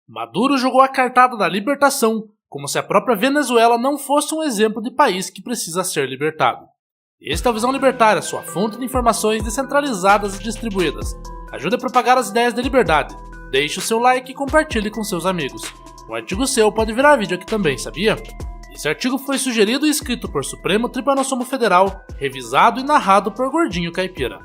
Maduro jogou a cartada da libertação como se a própria Venezuela não fosse um exemplo de país que precisa ser libertado. Esta é a Visão Libertária, sua fonte de informações descentralizadas e distribuídas. Ajude a propagar as ideias de liberdade. Deixe o seu like e compartilhe com seus amigos. Um artigo seu pode virar vídeo aqui também, sabia? Esse artigo foi sugerido e escrito por Supremo Tribunal Federal, revisado e narrado por Gordinho Caipira.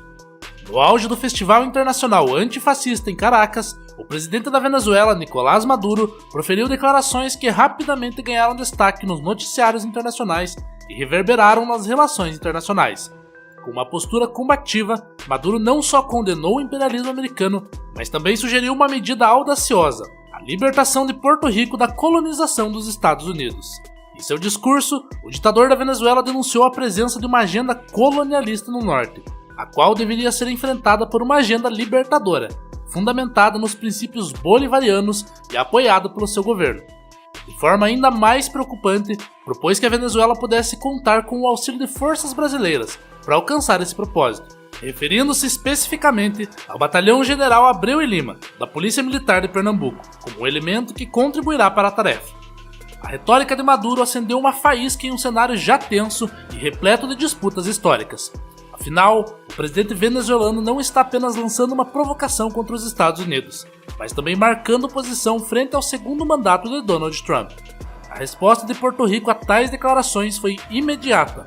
No auge do Festival Internacional Antifascista em Caracas, o presidente da Venezuela, Nicolás Maduro, proferiu declarações que rapidamente ganharam destaque nos noticiários internacionais e reverberaram nas relações internacionais. Com uma postura combativa, Maduro não só condenou o imperialismo americano, mas também sugeriu uma medida audaciosa: a libertação de Porto Rico da colonização dos Estados Unidos. Em seu discurso, o ditador da Venezuela denunciou a presença de uma agenda colonialista no norte, a qual deveria ser enfrentada por uma agenda libertadora, fundamentada nos princípios bolivarianos e apoiada pelo seu governo. De forma ainda mais preocupante, propôs que a Venezuela pudesse contar com o auxílio de forças brasileiras para alcançar esse propósito, referindo-se especificamente ao Batalhão General Abreu e Lima, da Polícia Militar de Pernambuco, como um elemento que contribuirá para a tarefa. A retórica de Maduro acendeu uma faísca em um cenário já tenso e repleto de disputas históricas. Afinal, o presidente venezuelano não está apenas lançando uma provocação contra os Estados Unidos, mas também marcando posição frente ao segundo mandato de Donald Trump. A resposta de Porto Rico a tais declarações foi imediata.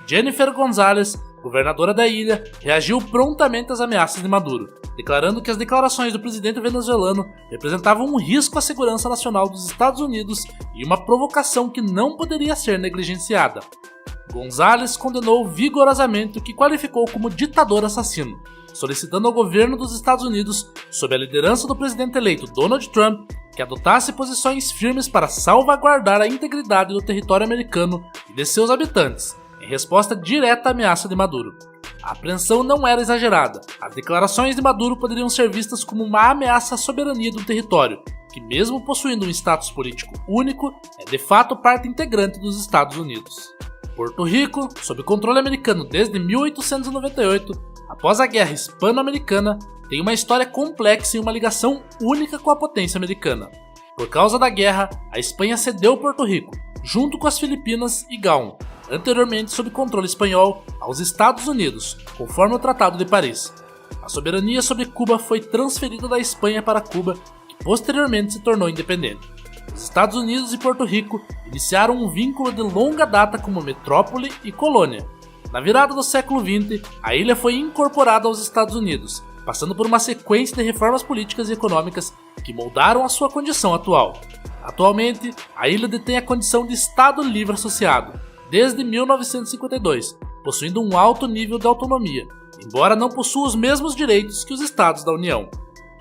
Jennifer González, governadora da ilha, reagiu prontamente às ameaças de Maduro, declarando que as declarações do presidente venezuelano representavam um risco à segurança nacional dos Estados Unidos e uma provocação que não poderia ser negligenciada. González condenou vigorosamente o que qualificou como ditador assassino, solicitando ao governo dos Estados Unidos, sob a liderança do presidente eleito Donald Trump, que adotasse posições firmes para salvaguardar a integridade do território americano e de seus habitantes, em resposta direta à ameaça de Maduro. A apreensão não era exagerada. As declarações de Maduro poderiam ser vistas como uma ameaça à soberania do território, que mesmo possuindo um status político único, é de fato parte integrante dos Estados Unidos. Porto Rico, sob controle americano desde 1898, após a Guerra Hispano-Americana, tem uma história complexa e uma ligação única com a potência americana. Por causa da guerra, a Espanha cedeu Porto Rico, junto com as Filipinas e Guam, anteriormente sob controle espanhol, aos Estados Unidos, conforme o Tratado de Paris. A soberania sobre Cuba foi transferida da Espanha para Cuba, que posteriormente se tornou independente. Os Estados Unidos e Porto Rico iniciaram um vínculo de longa data como metrópole e colônia. Na virada do século XX, a ilha foi incorporada aos Estados Unidos, passando por uma sequência de reformas políticas e econômicas que moldaram a sua condição atual. Atualmente, a ilha detém a condição de Estado Livre Associado, desde 1952, possuindo um alto nível de autonomia, embora não possua os mesmos direitos que os Estados da União.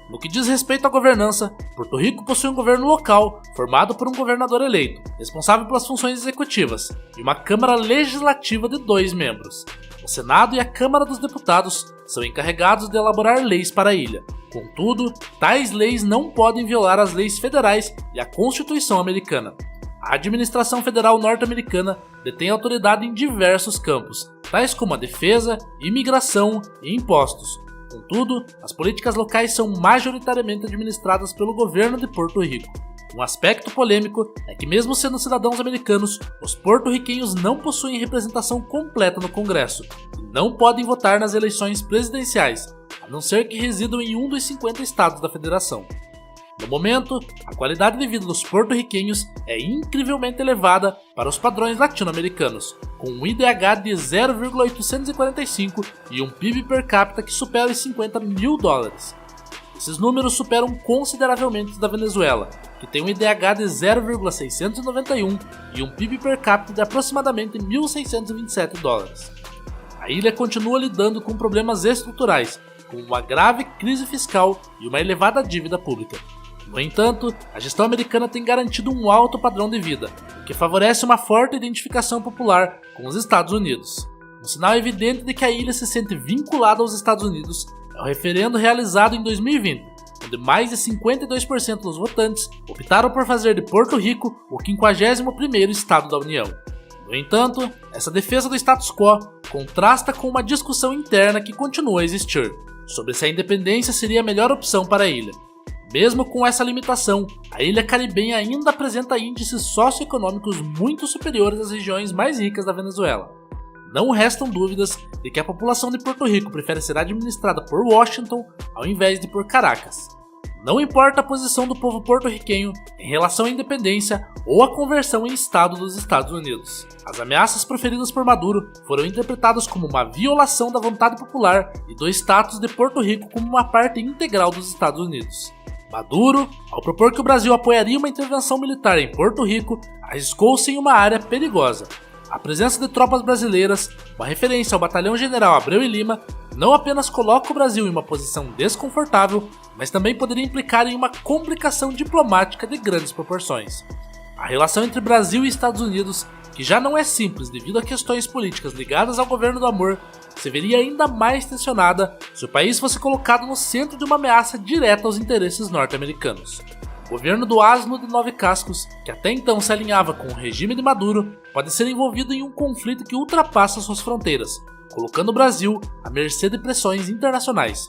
No que diz respeito à governança, Porto Rico possui um governo local, formado por um governador eleito, responsável pelas funções executivas, e uma Câmara Legislativa de 2 membros. O Senado e a Câmara dos Deputados são encarregados de elaborar leis para a ilha. Contudo, tais leis não podem violar as leis federais e a Constituição americana. A administração federal norte-americana detém autoridade em diversos campos, tais como a defesa, imigração e impostos. Contudo, as políticas locais são majoritariamente administradas pelo governo de Porto Rico. Um aspecto polêmico é que, mesmo sendo cidadãos americanos, os porto-riquenhos não possuem representação completa no Congresso e não podem votar nas eleições presidenciais, a não ser que residam em um dos 50 estados da federação. No momento, a qualidade de vida dos porto-riquenhos é incrivelmente elevada para os padrões latino-americanos, com um IDH de 0,845 e um PIB per capita que supera os $50 mil. Esses números superam consideravelmente os da Venezuela, que tem um IDH de 0,691 e um PIB per capita de aproximadamente $1.627. A ilha continua lidando com problemas estruturais, como uma grave crise fiscal e uma elevada dívida pública. No entanto, a gestão americana tem garantido um alto padrão de vida, o que favorece uma forte identificação popular com os Estados Unidos. Um sinal evidente de que a ilha se sente vinculada aos Estados Unidos é o referendo realizado em 2020, onde mais de 52% dos votantes optaram por fazer de Porto Rico o 51º estado da União. No entanto, essa defesa do status quo contrasta com uma discussão interna que continua a existir, sobre se a independência seria a melhor opção para a ilha. Mesmo com essa limitação, a ilha caribenha ainda apresenta índices socioeconômicos muito superiores às regiões mais ricas da Venezuela. Não restam dúvidas de que a população de Porto Rico prefere ser administrada por Washington ao invés de por Caracas. Não importa a posição do povo porto-riquenho em relação à independência ou à conversão em Estado dos Estados Unidos. As ameaças proferidas por Maduro foram interpretadas como uma violação da vontade popular e do status de Porto Rico como uma parte integral dos Estados Unidos. Maduro, ao propor que o Brasil apoiaria uma intervenção militar em Porto Rico, arriscou-se em uma área perigosa. A presença de tropas brasileiras, uma referência ao Batalhão General Abreu e Lima, não apenas coloca o Brasil em uma posição desconfortável, mas também poderia implicar em uma complicação diplomática de grandes proporções. A relação entre Brasil e Estados Unidos, que já não é simples devido a questões políticas ligadas ao governo do amor, se veria ainda mais tensionada se o país fosse colocado no centro de uma ameaça direta aos interesses norte-americanos. O governo do Asno de Nove Cascos, que até então se alinhava com o regime de Maduro, pode ser envolvido em um conflito que ultrapassa suas fronteiras, colocando o Brasil à mercê de pressões internacionais.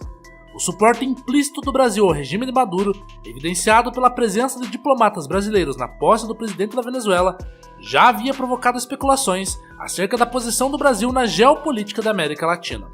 O suporte implícito do Brasil ao regime de Maduro, evidenciado pela presença de diplomatas brasileiros na posse do presidente da Venezuela, já havia provocado especulações acerca da posição do Brasil na geopolítica da América Latina.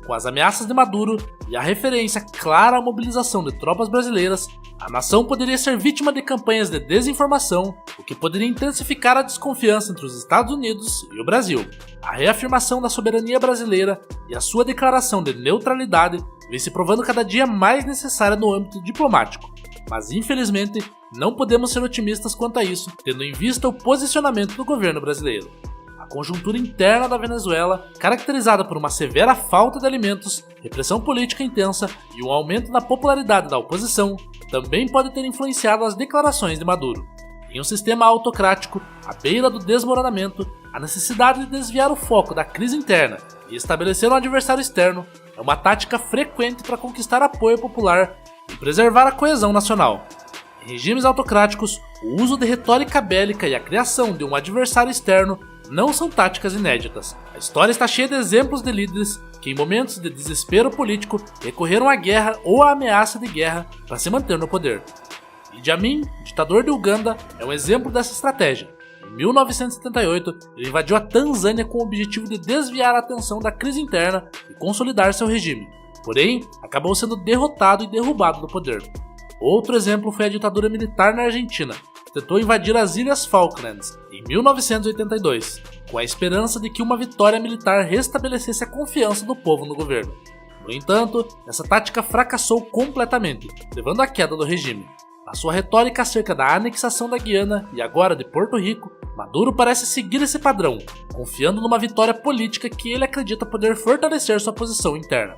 Com as ameaças de Maduro e a referência clara à mobilização de tropas brasileiras, a nação poderia ser vítima de campanhas de desinformação, o que poderia intensificar a desconfiança entre os Estados Unidos e o Brasil. A reafirmação da soberania brasileira e a sua declaração de neutralidade vem se provando cada dia mais necessária no âmbito diplomático, mas infelizmente não podemos ser otimistas quanto a isso, tendo em vista o posicionamento do governo brasileiro. A conjuntura interna da Venezuela, caracterizada por uma severa falta de alimentos, repressão política intensa e um aumento da popularidade da oposição, também pode ter influenciado as declarações de Maduro. Em um sistema autocrático, à beira do desmoronamento, a necessidade de desviar o foco da crise interna e estabelecer um adversário externo é uma tática frequente para conquistar apoio popular e preservar a coesão nacional. Em regimes autocráticos, o uso de retórica bélica e a criação de um adversário externo não são táticas inéditas. A história está cheia de exemplos de líderes que, em momentos de desespero político, recorreram à guerra ou à ameaça de guerra para se manter no poder. Idi Amin, ditador de Uganda, é um exemplo dessa estratégia. Em 1978, ele invadiu a Tanzânia com o objetivo de desviar a atenção da crise interna e consolidar seu regime. Porém, acabou sendo derrotado e derrubado do poder. Outro exemplo foi a ditadura militar na Argentina, que tentou invadir as Ilhas Falklands em 1982, com a esperança de que uma vitória militar restabelecesse a confiança do povo no governo. No entanto, essa tática fracassou completamente, levando à queda do regime. Na sua retórica acerca da anexação da Guiana e agora de Porto Rico, Maduro parece seguir esse padrão, confiando numa vitória política que ele acredita poder fortalecer sua posição interna.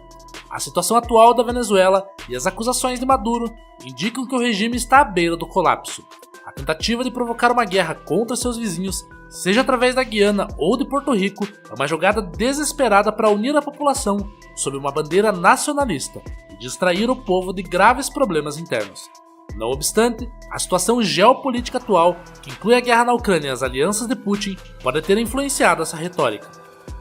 A situação atual da Venezuela e as acusações de Maduro indicam que o regime está à beira do colapso. A tentativa de provocar uma guerra contra seus vizinhos, seja através da Guiana ou de Porto Rico, é uma jogada desesperada para unir a população sob uma bandeira nacionalista e distrair o povo de graves problemas internos. Não obstante, a situação geopolítica atual, que inclui a guerra na Ucrânia e as alianças de Putin, pode ter influenciado essa retórica.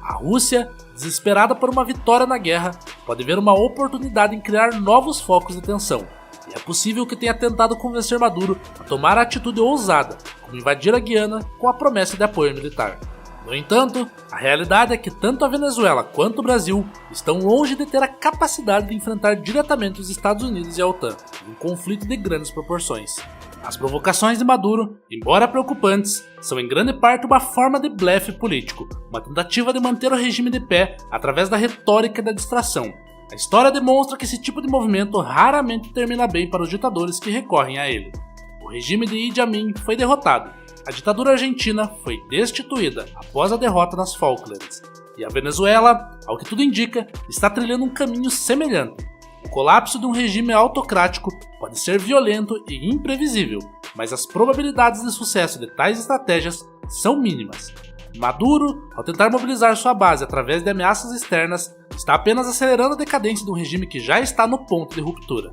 A Rússia, desesperada por uma vitória na guerra, pode ver uma oportunidade em criar novos focos de tensão, e é possível que tenha tentado convencer Maduro a tomar a atitude ousada, como invadir a Guiana com a promessa de apoio militar. No entanto, a realidade é que tanto a Venezuela quanto o Brasil estão longe de ter a capacidade de enfrentar diretamente os Estados Unidos e a OTAN, em um conflito de grandes proporções. As provocações de Maduro, embora preocupantes, são em grande parte uma forma de blefe político, uma tentativa de manter o regime de pé através da retórica e da distração. A história demonstra que esse tipo de movimento raramente termina bem para os ditadores que recorrem a ele. O regime de Idi Amin foi derrotado. A ditadura argentina foi destituída após a derrota nas Falklands. E a Venezuela, ao que tudo indica, está trilhando um caminho semelhante. O colapso de um regime autocrático pode ser violento e imprevisível, mas as probabilidades de sucesso de tais estratégias são mínimas. Maduro, ao tentar mobilizar sua base através de ameaças externas, está apenas acelerando a decadência de um regime que já está no ponto de ruptura.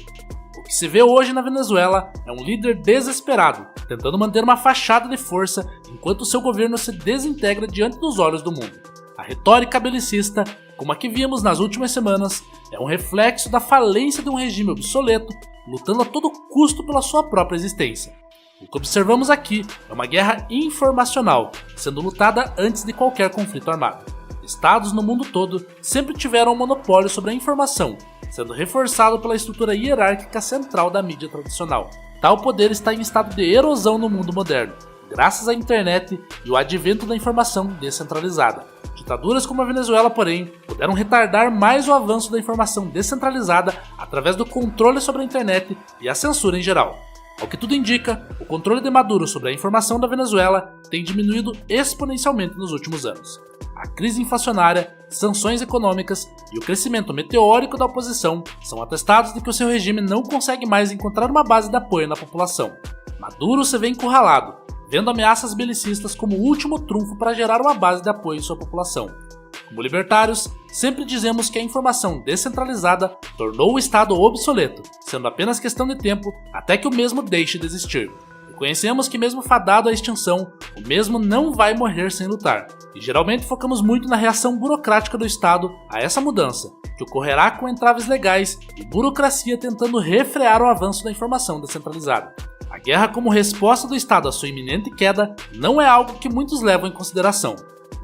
O que se vê hoje na Venezuela é um líder desesperado, tentando manter uma fachada de força enquanto seu governo se desintegra diante dos olhos do mundo. A retórica belicista, como a que vimos nas últimas semanas, é um reflexo da falência de um regime obsoleto lutando a todo custo pela sua própria existência. O que observamos aqui é uma guerra informacional, sendo lutada antes de qualquer conflito armado. Estados no mundo todo sempre tiveram um monopólio sobre a informação, sendo reforçado pela estrutura hierárquica central da mídia tradicional. Tal poder está em estado de erosão no mundo moderno, graças à internet e o advento da informação descentralizada. Ditaduras como a Venezuela, porém, puderam retardar mais o avanço da informação descentralizada através do controle sobre a internet e a censura em geral. Ao que tudo indica, o controle de Maduro sobre a informação da Venezuela tem diminuído exponencialmente nos últimos anos. A crise inflacionária, sanções econômicas e o crescimento meteórico da oposição são atestados de que o seu regime não consegue mais encontrar uma base de apoio na população. Maduro se vê encurralado, vendo ameaças belicistas como o último trunfo para gerar uma base de apoio em sua população. Como libertários, sempre dizemos que a informação descentralizada tornou o Estado obsoleto, sendo apenas questão de tempo até que o mesmo deixe de existir. Reconhecemos que mesmo fadado à extinção, o mesmo não vai morrer sem lutar, e geralmente focamos muito na reação burocrática do Estado a essa mudança, que ocorrerá com entraves legais e burocracia tentando refrear o avanço da informação descentralizada. A guerra como resposta do Estado à sua iminente queda não é algo que muitos levam em consideração.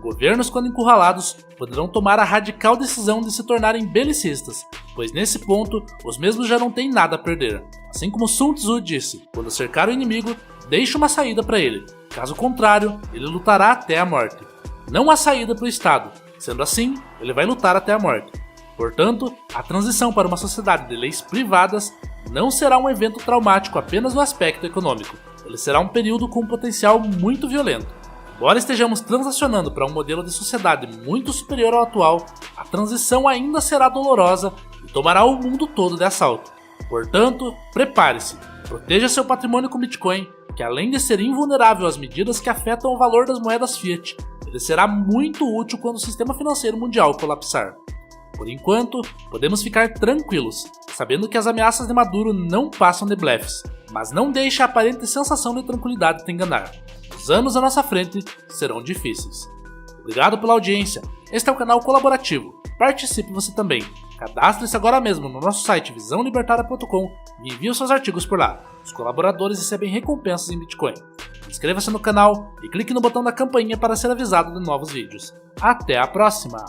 Governos, quando encurralados, poderão tomar a radical decisão de se tornarem belicistas, pois nesse ponto, os mesmos já não têm nada a perder. Assim como Sun Tzu disse, quando cercar o inimigo, deixe uma saída para ele, caso contrário, ele lutará até a morte. Não há saída para o Estado, sendo assim, ele vai lutar até a morte. Portanto, a transição para uma sociedade de leis privadas não será um evento traumático apenas no aspecto econômico, ele será um período com um potencial muito violento. Embora estejamos transacionando para um modelo de sociedade muito superior ao atual, a transição ainda será dolorosa e tomará o mundo todo de assalto. Portanto, prepare-se, proteja seu patrimônio com Bitcoin, que além de ser invulnerável às medidas que afetam o valor das moedas fiat, ele será muito útil quando o sistema financeiro mundial colapsar. Por enquanto, podemos ficar tranquilos, sabendo que as ameaças de Maduro não passam de blefes, mas não deixe a aparente sensação de tranquilidade te enganar. Os anos à nossa frente serão difíceis. Obrigado pela audiência. Este é o canal colaborativo. Participe você também. Cadastre-se agora mesmo no nosso site visãolibertaria.com e envie os seus artigos por lá. Os colaboradores recebem recompensas em Bitcoin. Inscreva-se no canal e clique no botão da campainha para ser avisado de novos vídeos. Até a próxima!